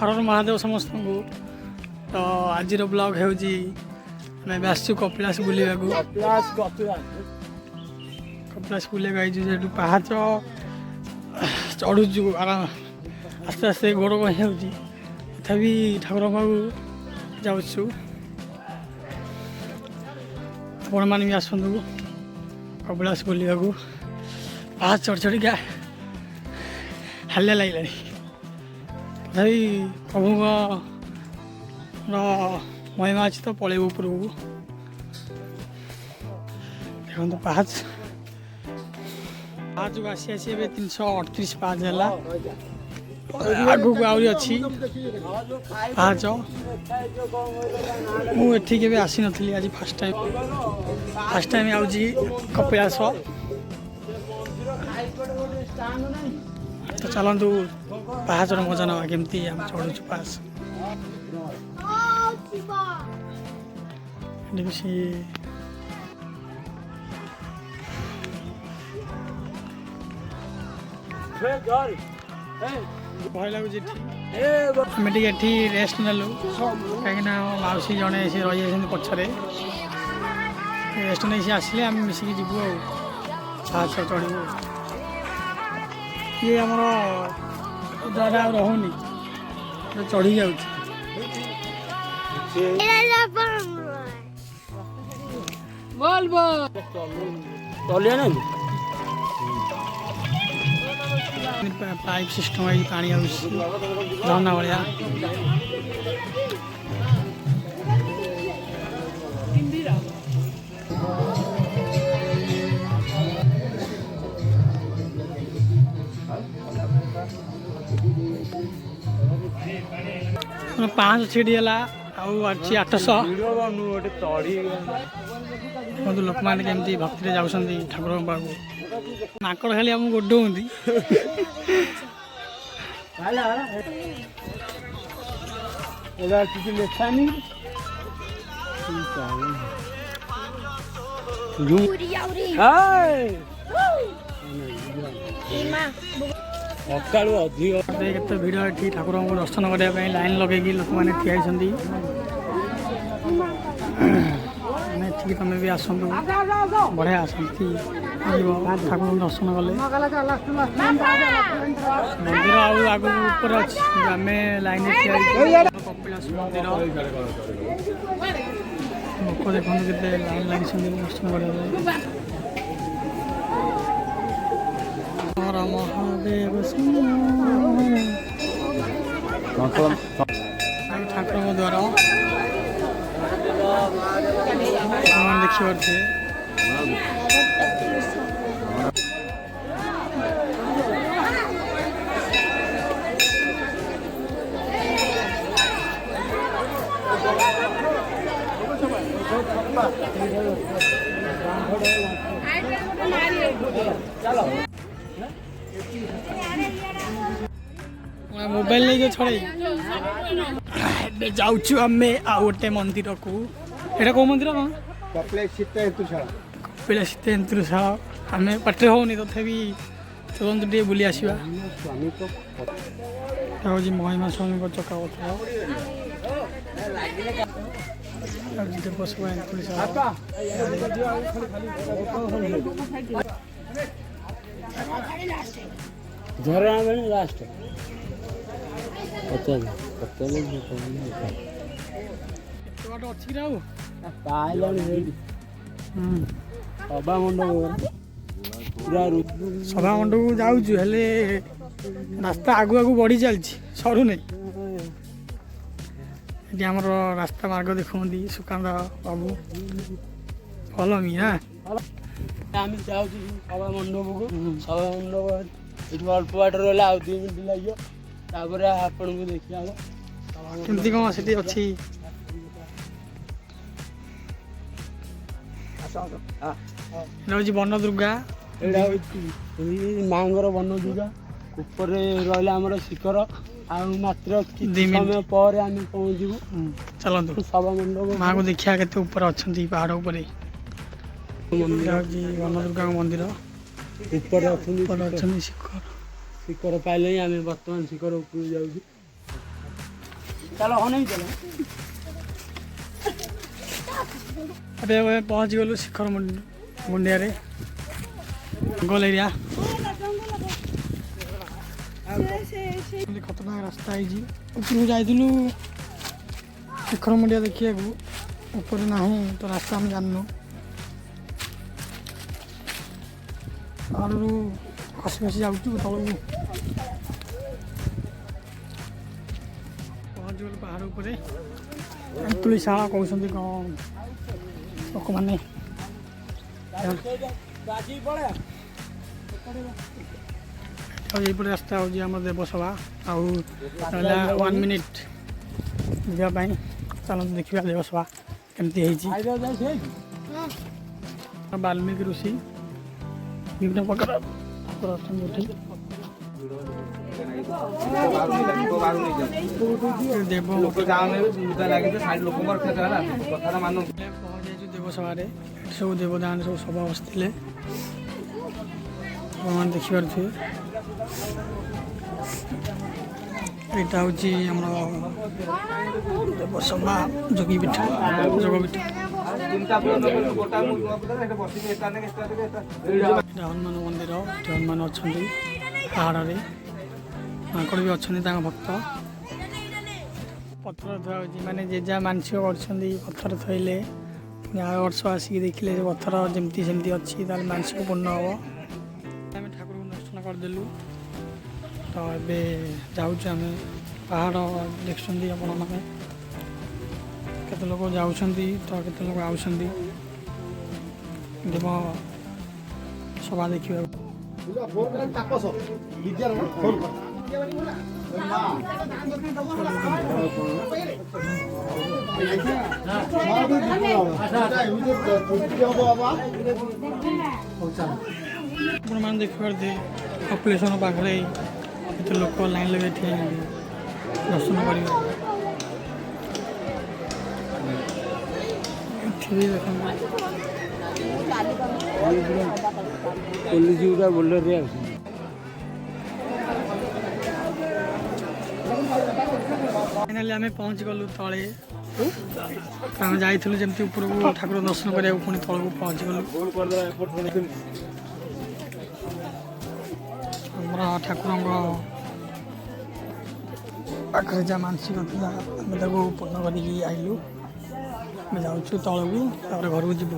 हर महादेव समस्त को। तो आज ब्लॉग है आसु कपिलास बुलवा कपिलास बुलवा आई पहाच चढ़ुचु आराम आस्ते आस्ते गोड़ कहीं तथापि ठाकुर पाखु जाऊँ आपण मैंने भी आसतु कपिलास बुलवा पहाड़ चढ़ चढ़िका हालिया लगे तथापि प्रभु महिमा अच्छी तो पलैब ऊपर को देखो पहाच पहाच को आसी आसी 338 पाँच है आगू को आहरी अच्छी पहाच मुझे के आसी नी आज फास्ट टाइम आउची कपिलास। तो चलतु पहाचर मजा ना केमती आम चढ़ु पास भय लगुच आम टे रेस्ट नेलु कहीं मौसी जड़े सी रही पछरे रेस्ट नहीं आसिले आम मिसिक जीवु पहाच चढ़ू ये आमर जगह रोनी चढ़ी जा पाइप सिस्टम है पानी झरना भाया पाँच सीढ़ी है अच्छी 800 लोक मैंने केमती भक्ति जाऊँगी ठाकुर पाक माकड़ खाली आम गोडौंती केते भिड़ ये ठाकुर को दर्शन करने लाइन लगे लोक मैंने ठिया तुम भी आसतु बढ़िया शांति ठाकुर दर्शन कले मंदिर आग ऊपर अच्छी आम लाइन कपिलास मंदिर लोक देखते के लाइन लगी दर्शन करने महादेव ठाकुर द्वारा देखिए मोबाइल नहीं छड़े जाऊँ आम आ गोटे मंदिर को एटा कौ मंदिर कपिलास तेंतुशाला आम पाटे होनी तथापि चलते टे बुली आसवा हूँ महिमा स्वामी चकापथर लास्ट सभा मंडप को जाऊँ रास्ता आगु आगु बढ़ी चलती सरू नहीं ये आम रास्ता मार्ग देखते सुकांत बाबू भल मीना आम जाऊँ सभा मंडप को सभा मंडप अल्प बाट रहा 2 मिनट लगे आपन को देखिए केमती कौन से अच्छी वन दुर्गा मांगर वन दुर्गा ऊपर रहा आम शिखर मात्र समय पर आम पहुँचू चलतु सभा मंडप माँ को देखा के ऊपर अच्छा पहाड़ उपर वन दुर्गा मंदिर ऊपर अच्छा शिखर शिखर पाइले आम बर्तमान शिखर ऊपर जाऊँ चलो हो नहीं चलो अबे पहुँच गलु शिखर मुंडिया रे जंगल एरिया खतरनाक रास्ता है ऊपर जाइलु शिखर मुंडिया देखिए ऊपर ना तो रास्ता हम जाननु पहाड़ू खसी खसी जाऊँ तलू पहुँच गलु पहाड़ उपर तुलीशाला कहते कौन लोक मैंने यहीपटे रास्ता हूँ आम देवसभा आउ 1 मिनिट जावाई चलते देखा देवसभा केमती वाल्मीकि ऋषि विभिन्न प्रकार ठाकुर अच्छा देवसभा सब देवदान सब सभा बसते देखिपे यहाँ हूँ देवसभा जोगीपीठ जोगपीठ हनुमान मंदिर हनुमान अच्छा पहाड़ में माकड़ भी अच्छा भक्त पत्थर थुआ माने जेजा मानसिक पत्थर थोले वर्ष आसिक देखिले पत्थर जमती सेमती अच्छी मानसिक पूर्ण हम आम ठाकुर को दर्शन करदेलु तो ये जाऊँ आम पहाड़ देखुं आपण मैंने केते लोग जाऊँ तो केते लोग आउछंदी देव सभा देखा मैंने देखिए कपिलेश्वर पाखे ये लोक लाइन लगे दर्शन कर फाइनाली आम पहुँच गलु तले जाइलु जमी ऊपर को ठाकुर दर्शन करा पुणी तल को पहुँच गलु ठाकुर पाखे जहाँ मानसिक थी आम पूर्ण कर आइलु जाऊँ तलू घर को जीवु।